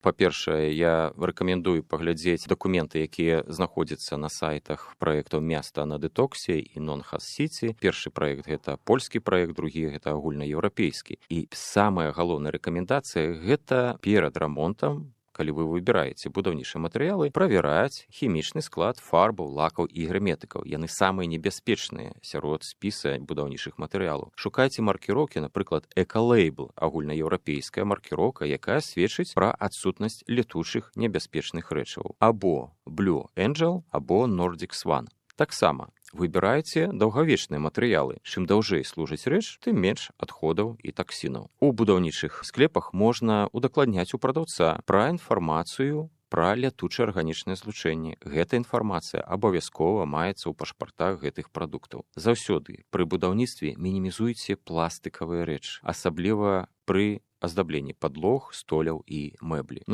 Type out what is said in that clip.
Па-першае, я рэкамендую паглядзець дакументы, якія знаходзяцца на сайтах праектаў «Места на дэтоксе» і «Нон-Хас Сіці». Першы праект — гэта польскі праект, другі — гэта агульнаеўрапейскі. І самая галоўная рэкамендацыя — гэта перад рамонтам, калі вы выбіраеце будаўнічыя матэрыялы, правяраць хімічны склад фарбаў, лакаў і герметыкаў. Яны самыя небяспечныя сярод спіса будаўнічых матэрыялаў. Шукайце маркіроўкі, напрыклад, «Экалейбл» — агульнаеўрапейская маркіроўка, якая сведчыць пра адсутнасць летучых небяспечных рэчываў. Або «Blue Angel», або «Nordic Swan». Таксама выбірайце даўгавечныя матэрыялы. Чым даўжэй служыць рэч, тым менш адходаў і таксінаў. У будаўнічых склепах можна удакладняць у прадаўца пра інфармацыю пра лятучыя арганічныя злучэнні. Гэта інфармацыя абавязкова маецца ў пашпартах гэтых прадуктаў. Заўсёды пры будаўніцтве мінімізуйце пластыкавыя рэчы, асабліва пры аздабленні падлог, столяў і мэблі.